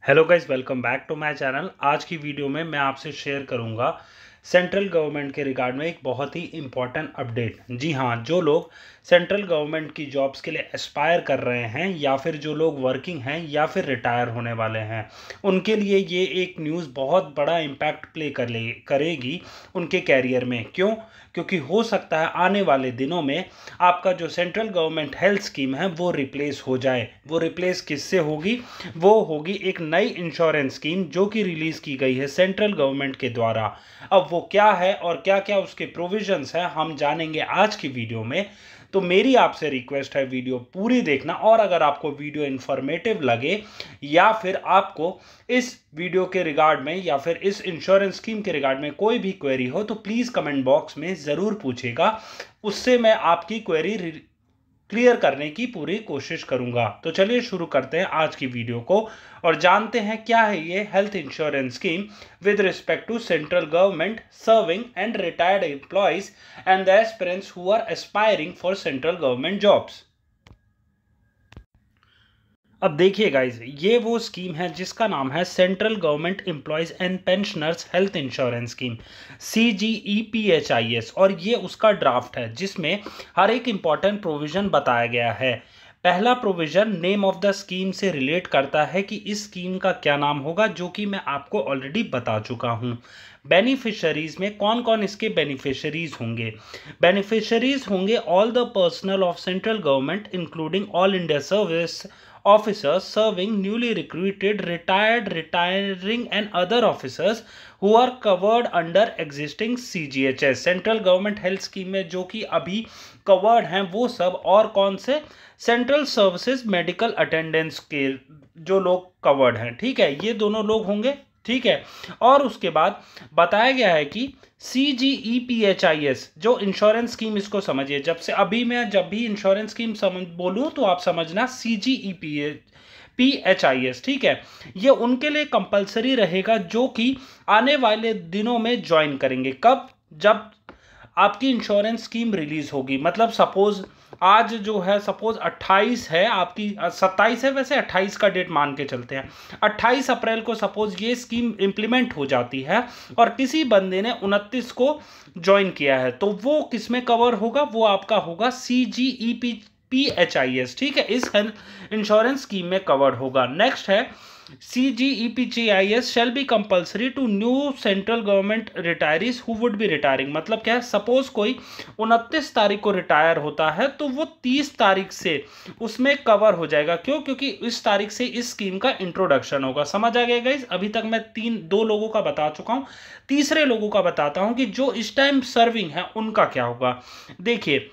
Hello guys, welcome back to my channel. आज की video में मैं आपसे शेयर करूंगा सेंट्रल गवर्नमेंट के रिगार्ड में एक बहुत ही इम्पॉर्टेंट अपडेट। जी हाँ, जो लोग सेंट्रल गवर्नमेंट की जॉब्स के लिए एस्पायर कर रहे हैं या फिर जो लोग वर्किंग हैं या फिर रिटायर होने वाले हैं, उनके लिए ये एक न्यूज़ बहुत बड़ा इम्पैक्ट प्ले करेगी उनके कैरियर में। क्यों? क्योंकि हो सकता है आने वाले दिनों में आपका जो सेंट्रल गवर्नमेंट हेल्थ स्कीम है वो रिप्लेस हो जाए। वो रिप्लेस किससे होगी? वो होगी एक नई इंश्योरेंस स्कीम जो कि रिलीज़ की गई है सेंट्रल गवर्नमेंट के द्वारा। अब वो क्या है और क्या क्या उसके प्रोविजंस हैं हम जानेंगे आज की वीडियो में। तो मेरी आपसे रिक्वेस्ट है वीडियो पूरी देखना, और अगर आपको वीडियो इन्फॉर्मेटिव लगे या फिर आपको इस वीडियो के रिगार्ड में या फिर इस इंश्योरेंस स्कीम के रिगार्ड में कोई भी क्वेरी हो तो प्लीज़ कमेंट बॉक्स में ज़रूर पूछेगा। उससे मैं आपकी क्वेरी क्लियर करने की पूरी कोशिश करूंगा। तो चलिए शुरू करते हैं आज की वीडियो को और जानते हैं क्या है ये health insurance scheme with respect to central government serving and retired employees and the aspirants who are aspiring for central government jobs. अब देखिए गाइज, ये वो स्कीम है जिसका नाम है central government employees and pensioners health insurance scheme, CGEPHIS, और ये उसका ड्राफ्ट है जिसमें हर एक इंपॉर्टेंट प्रोविजन बताया गया है। पहला provision name of the scheme से रिलेट करता है कि इस स्कीम का क्या नाम होगा, जो कि मैं आपको ऑलरेडी बता चुका हूँ। बेनिफिशरीज में कौन कौन इसके बेनिफिशरीज होंगे? बेनिफिशरीज होंगे all the personal of central government including all India service officers serving, newly recruited, retired, retiring and other officers who are covered under existing CGHS, central government health scheme में जो कि अभी covered हैं वो सब। और कौन से? सेंट्रल सर्विसेज मेडिकल अटेंडेंस के जो लोग कवर्ड हैं, ठीक है, ये दोनों लोग होंगे, ठीक है। और उसके बाद बताया गया है कि CGEPHIS जो इंश्योरेंस स्कीम, इसको समझिए, जब भी इंश्योरेंस स्कीम बोलूं तो आप समझना CGEPHIS, ठीक है। ये उनके लिए कंपलसरी रहेगा जो कि आने वाले दिनों में ज्वाइन करेंगे। कब? जब आपकी इंश्योरेंस स्कीम रिलीज होगी। मतलब सपोज आज जो है, सपोज 28 है, आपकी 27 है, वैसे 28 का डेट मान के चलते हैं। 28 अप्रैल को सपोज ये स्कीम इंप्लीमेंट हो जाती है और किसी बंदे ने 29 को ज्वाइन किया है, तो वो किस में कवर होगा? वो आपका होगा CGEPHIS, ठीक है, इस इंश्योरेंस स्कीम में कवर्ड होगा। नेक्स्ट है CGEPHIS shall be compulsory to new central government retirees who would be retiring। मतलब क्या है? सपोज कोई 29 तारीख को रिटायर होता है तो वो 30 तारीख से उसमें कवर हो जाएगा। क्यों? क्योंकि इस तारीख से इस स्कीम का इंट्रोडक्शन होगा। समझ आ गया गाइस? अभी तक मैं दो लोगों का बता चुका हूं, तीसरे लोगों का बताता हूं कि जो इस टाइम सर्विंग है उनका क्या होगा। देखिए,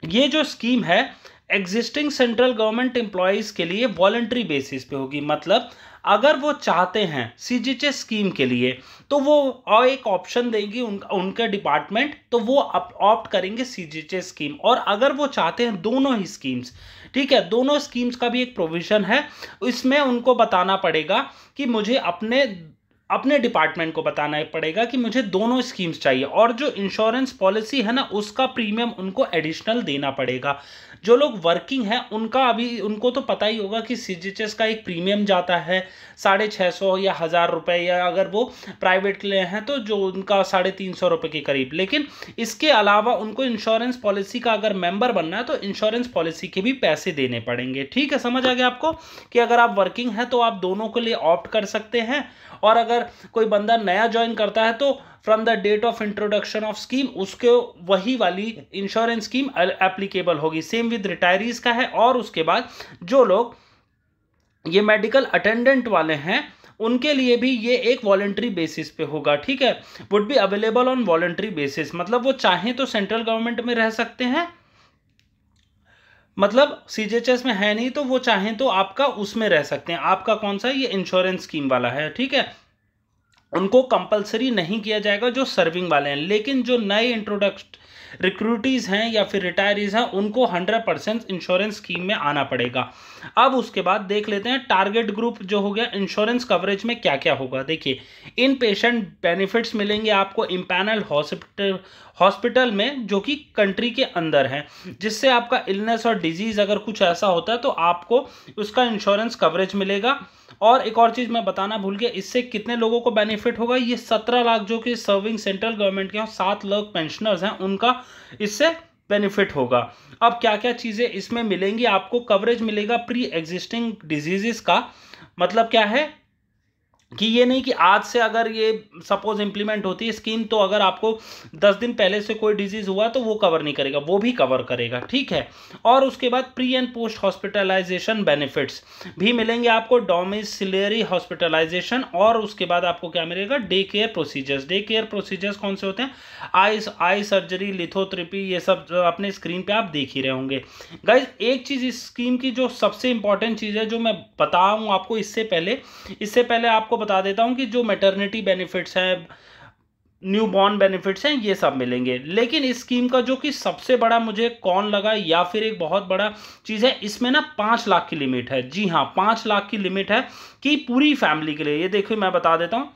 ये जो स्कीम है एग्जिस्टिंग सेंट्रल गवर्नमेंट एम्प्लॉयज के लिए वॉलंटरी बेसिस पे होगी। मतलब अगर वो चाहते हैं CGHS स्कीम के लिए तो वो और एक ऑप्शन देंगी उनके डिपार्टमेंट, तो वो ऑप्ट करेंगे CGHS स्कीम। और अगर वो चाहते हैं दोनों ही स्कीम्स, ठीक है, दोनों स्कीम्स का भी एक प्रोविजन है, इसमें उनको बताना पड़ेगा कि मुझे अपने डिपार्टमेंट को बताना पड़ेगा कि मुझे दोनों स्कीम्स चाहिए। और जो इंश्योरेंस पॉलिसी है ना, उसका प्रीमियम उनको एडिशनल देना पड़ेगा। जो लोग वर्किंग हैं उनको तो पता ही होगा कि CGHS का एक प्रीमियम जाता है 650 या 1000 रुपये, या अगर वो प्राइवेट के लिए हैं तो जो उनका 350 रुपये के करीब। लेकिन इसके अलावा उनको इंश्योरेंस पॉलिसी का अगर मेंबर बनना है तो इंश्योरेंस पॉलिसी के भी पैसे देने पड़ेंगे। ठीक है, समझ आ गया आपको कि अगर आप वर्किंग हैं तो आप दोनों के लिए ऑप्ट कर सकते हैं। और अगर कोई बंदा नया ज्वाइन करता है तो from the date of introduction of scheme उसके वही वाली इंश्योरेंस स्कीम एप्लीकेबल होगी। सेम विद रिटायरीज का है। और उसके बाद जो लोग ये मेडिकल अटेंडेंट वाले हैं उनके लिए भी ये एक वॉलंटरी बेसिस पे होगा, ठीक है, would be available on voluntary basis. मतलब वो चाहें तो सेंट्रल गवर्नमेंट में रह सकते हैं, मतलब CGHS में है नहीं तो वो चाहें तो आपका उसमें रह सकते हैं। आपका कौन सा? ये इंश्योरेंस स्कीम वाला है, ठीक है। उनको कंपलसरी नहीं किया जाएगा जो सर्विंग वाले हैं। लेकिन जो नए रिक्रूटीज हैं या फिर रिटायरीज हैं उनको 100% इंश्योरेंस स्कीम में आना पड़ेगा। अब उसके बाद देख लेते हैं टारगेट ग्रुप जो हो गया, इंश्योरेंस कवरेज में क्या क्या होगा। देखिए, इन पेशेंट बेनिफिट्स मिलेंगे आपको इम्पैनल हॉस्पिटल में जो कि कंट्री के अंदर है, जिससे आपका इलनेस और डिजीज अगर कुछ ऐसा होता है तो आपको उसका इंश्योरेंस कवरेज मिलेगा। और एक और चीज मैं बताना भूल गया, इससे कितने लोगों को बेनिफिट होगा, ये 17 लाख जो कि सर्विंग सेंट्रल गवर्नमेंट के हैं, 7 लाख पेंशनर्स हैं, उनका इससे बेनिफिट होगा। अब क्या क्या चीजें इसमें मिलेंगी आपको, कवरेज मिलेगा प्री एग्जिस्टिंग डिजीजेस का। मतलब क्या है कि ये नहीं कि आज से अगर ये सपोज इंप्लीमेंट होती है स्कीम तो अगर आपको 10 दिन पहले से कोई डिजीज हुआ तो वो कवर नहीं करेगा, वो भी कवर करेगा, ठीक है। और उसके बाद pre and post hospitalisation benefits भी मिलेंगे आपको, डोमिसिलियरी हॉस्पिटलाइजेशन, और उसके बाद आपको क्या मिलेगा, day care procedures. Day care procedures कौन से होते हैं, आई सर्जरी, लिथोथेरेपी, ये सब जो अपने स्क्रीन पे आप देख ही रहे होंगे। गाइज एक चीज इस स्कीम की जो सबसे इंपॉर्टेंट चीज है जो मैं बताऊं आपको, इससे पहले आपको बता देता हूं कि जो मैटरनिटी बेनिफिट्स हैं, न्यू बॉर्न बेनिफिट्स हैं, ये सब मिलेंगे। लेकिन इस स्कीम का जो कि सबसे बड़ा मुझे कौन लगा या फिर एक बहुत बड़ा चीज है, इसमें ना 5 लाख की लिमिट है। जी हाँ, 5 लाख की लिमिट है कि पूरी फैमिली के लिए। ये देखिए मैं बता देता हूं,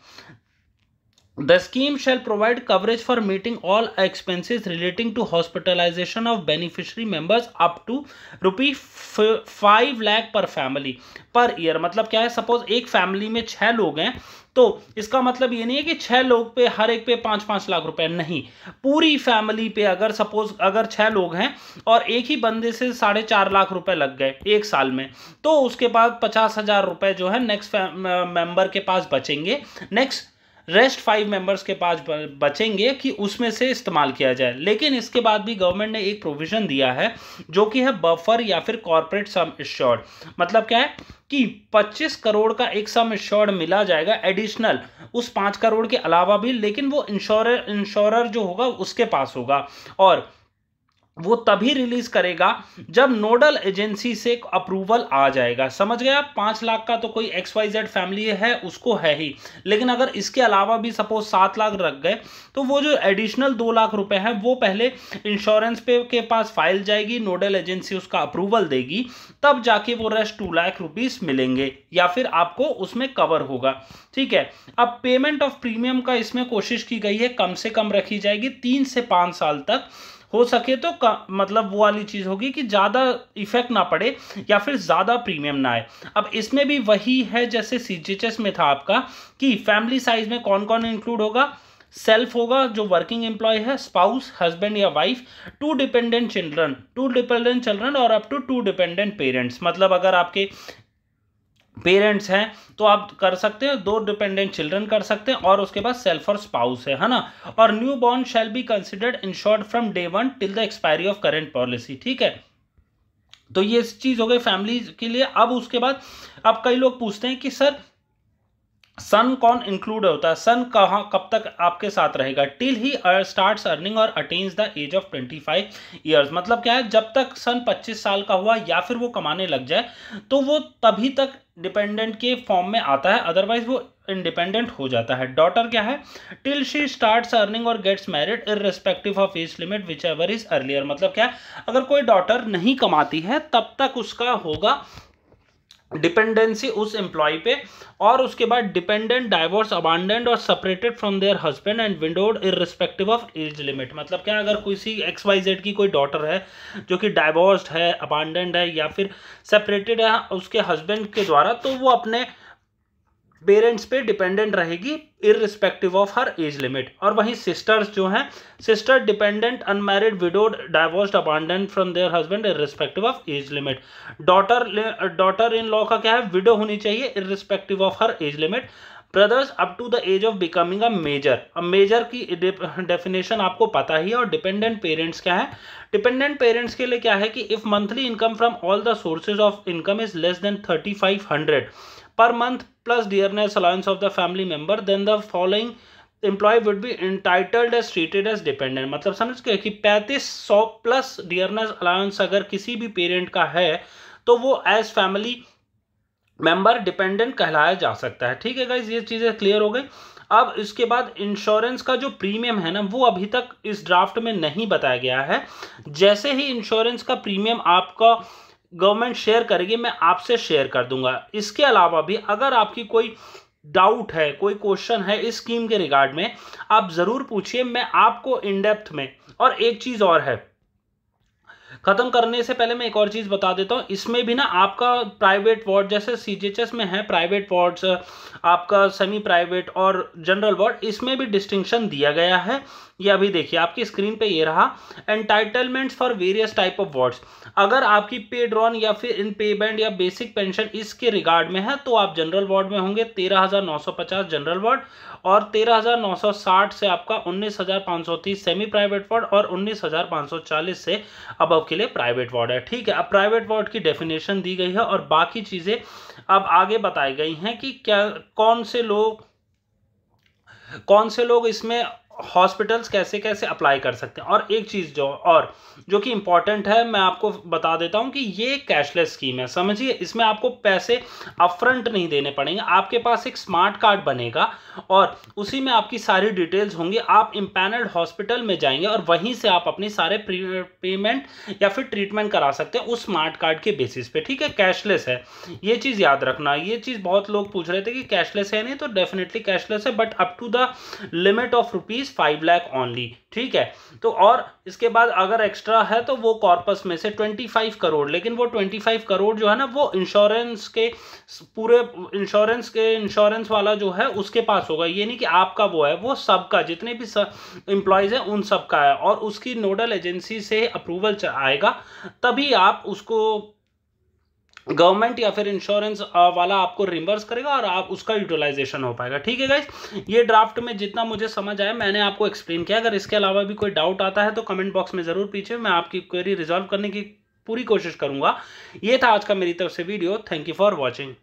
The scheme shall provide coverage for meeting all expenses relating to hospitalization of beneficiary members up to ₹5 lakh per family per year। मतलब क्या है, सपोज एक फैमिली में 6 लोग हैं तो इसका मतलब ये नहीं है कि 6 लोग पे हर एक पे 5-5 लाख रुपए, नहीं, पूरी फैमिली पे अगर सपोज अगर 6 लोग हैं और एक ही बंदे से 4.5 लाख रुपए लग गए एक साल में, तो उसके बाद 50,000 रुपए जो है नेक्स्ट मेंबर के पास बचेंगे, नेक्स्ट रेस्ट 5 मेंबर्स के पास बचेंगे कि उसमें से इस्तेमाल किया जाए। लेकिन इसके बाद भी गवर्नमेंट ने एक प्रोविजन दिया है जो कि है बफर या फिर कॉर्पोरेट सम एश्योर्ड। मतलब क्या है कि 25 करोड़ का एक सम एश्योर्ड मिला जाएगा एडिशनल उस 5 करोड़ के अलावा भी, लेकिन वो इंश्योरर जो होगा उसके पास होगा, और वो तभी रिलीज करेगा जब नोडल एजेंसी से अप्रूवल आ जाएगा। समझ गए आप, 5 लाख का तो कोई XYZ फैमिली है उसको है ही, लेकिन अगर इसके अलावा भी सपोज 7 लाख रख गए तो वो जो एडिशनल 2 लाख रुपए हैं वो पहले इंश्योरेंस पे के पास फाइल जाएगी, नोडल एजेंसी उसका अप्रूवल देगी, तब जाके वो रेस्ट 2 लाख रुपीस मिलेंगे या फिर आपको उसमें कवर होगा, ठीक है। अब पेमेंट ऑफ प्रीमियम का इसमें कोशिश की गई है कम से कम रखी जाएगी 3 से 5 साल तक, हो सके तो मतलब वो वाली चीज होगी कि ज्यादा इफेक्ट ना पड़े या फिर ज्यादा प्रीमियम ना आए। अब इसमें भी वही है जैसे CGHS में था आपका कि फैमिली साइज में कौन कौन इंक्लूड होगा, सेल्फ होगा जो वर्किंग एम्प्लॉय है, स्पाउस हस्बैंड या वाइफ, 2 डिपेंडेंट चिल्ड्रन और अप टू 2 डिपेंडेंट पेरेंट्स। मतलब अगर आपके पेरेंट्स हैं तो आप कर सकते हैं, 2 डिपेंडेंट चिल्ड्रन कर सकते हैं, और उसके बाद सेल्फ और स्पाउस है ना। और new born shall be considered insured from day 1 till the expiry of current policy, ठीक है। तो ये चीज हो गई फैमिली के लिए। अब उसके बाद अब कई लोग पूछते हैं कि सर सन कौन इंक्लूड होता है, सन कहाँ कब तक आपके साथ रहेगा, till he starts earning or attains the age of 25 years. मतलब क्या है, जब तक सन 25 साल का हुआ या फिर वो कमाने लग जाए तो वो तभी तक डिपेंडेंट के फॉर्म में आता है, अदरवाइज वो इंडिपेंडेंट हो जाता है। डॉटर क्या है, till she starts earning or gets married irrespective of age limit whichever is earlier. मतलब क्या है, अगर कोई डॉटर नहीं कमाती है तब तक उसका होगा डिपेंडेंसी उस एम्प्लॉय पे, और उसके बाद डिपेंडेंट डाइवोर्स अबांडेंड और separated from their husband and widowed irrespective of age limit. मतलब क्या, अगर किसी XYZ की कोई डॉटर है जो कि डाइवोर्स्ड है, अबांडेंड है या फिर सेपरेटेड है उसके हस्बैंड के द्वारा, तो वो अपने पेरेंट्स पे डिपेंडेंट रहेगी irrespective of her age limit. और वहीं सिस्टर्स जो हैं, sister dependent unmarried widowed divorced abandoned from their husband irrespective of age limit. Daughter in law का क्या है, विडो होनी चाहिए irrespective of her age limit. Brothers up to the age of becoming a major. अब major की definition आपको पता ही है। और डिपेंडेंट पेरेंट्स क्या है, डिपेंडेंट पेरेंट्स के लिए क्या है कि if monthly income from all the sources of income is less than 3500 per month plus dearness allowance of the family member, then the following employee would be entitled as treated as dependent। मतलब समझ गए कि 3500 plus dearness allowance अगर किसी भी parent का है तो वो एज फैमिली मेंबर डिपेंडेंट कहलाया जा सकता है, ठीक है गाइज, ये चीजें क्लियर हो गई। अब इसके बाद इंश्योरेंस का जो प्रीमियम है ना, वो अभी तक इस ड्राफ्ट में नहीं बताया गया है। जैसे ही इंश्योरेंस का प्रीमियम आपका गवर्नमेंट शेयर करेगी, मैं आपसे शेयर कर दूंगा। इसके अलावा भी अगर आपकी कोई डाउट है, कोई क्वेश्चन है इस स्कीम के रिगार्ड में, आप जरूर पूछिए, मैं आपको इन डेप्थ में। और एक चीज और है, खत्म करने से पहले मैं एक और चीज बता देता हूं, इसमें भी ना आपका प्राइवेट वार्ड, जैसे सीजीएचएस में है प्राइवेट वार्ड्स, आपका सेमी प्राइवेट और जनरल वार्ड, इसमें भी डिस्टिंक्शन दिया गया है। ये अभी देखिए आपकी स्क्रीन पे ये रहा, entitlements for various type of wards. अगर आपकी पेड रॉन या फिर इन पे बैंड या बेसिक पेंशन इसके रिगार्ड में है तो आप जनरल वार्ड में होंगे, 13,950 जनरल वार्ड, और 13,960 से आपका 19,530 सेमी प्राइवेट वार्ड, और 19,540 से अबव के लिए प्राइवेट वार्ड है। ठीक है, अब प्राइवेट वार्ड की डेफिनेशन दी गई है और बाकी चीजें अब आगे बताई गई हैं कि क्या कौन से लोग इसमें हॉस्पिटल्स कैसे कैसे अप्लाई कर सकते हैं। और एक चीज जो कि इंपॉर्टेंट है, मैं आपको बता देता हूं कि ये कैशलेस स्कीम है, समझिए। इसमें आपको पैसे अपफ्रंट नहीं देने पड़ेंगे, आपके पास एक स्मार्ट कार्ड बनेगा और उसी में आपकी सारी डिटेल्स होंगी। आप इम्पैनल्ड हॉस्पिटल में जाएंगे और वहीं से आप अपनी सारे पेमेंट या फिर ट्रीटमेंट करा सकते हैं उस स्मार्ट कार्ड के बेसिस पे। ठीक है, कैशलेस है, ये चीज याद रखना। ये चीज बहुत लोग पूछ रहे थे कि कैशलेस है नहीं, तो डेफिनेटली कैशलेस है, but up to the limit of ₹5 lakh only. ठीक है, तो और इसके बाद अगर एक्स्ट्रा है तो वो कॉर्पस में से 25 करोड़, लेकिन वो 25 करोड़ जो है ना, वो इंश्योरेंस के पूरे इंश्योरेंस वाला जो है उसके पास होगा। ये नहीं कि आपका वो है, वो सबका, जितने भी एम्प्लॉयज है उन सबका है, और उसकी नोडल एजेंसी से अप्रूवल आएगा, तभी आप उसको गवर्नमेंट या फिर इंश्योरेंस वाला आपको रिम्बर्स करेगा और आप उसका यूटिलाइजेशन हो पाएगा। ठीक है गाइस, ये ड्राफ्ट में जितना मुझे समझ आया मैंने आपको एक्सप्लेन किया। अगर इसके अलावा भी कोई डाउट आता है तो कमेंट बॉक्स में जरूर पूछिए, मैं आपकी क्वेरी रिजॉल्व करने की पूरी कोशिश करूंगा। ये था आज का मेरी तरफ से video. Thank you for watching.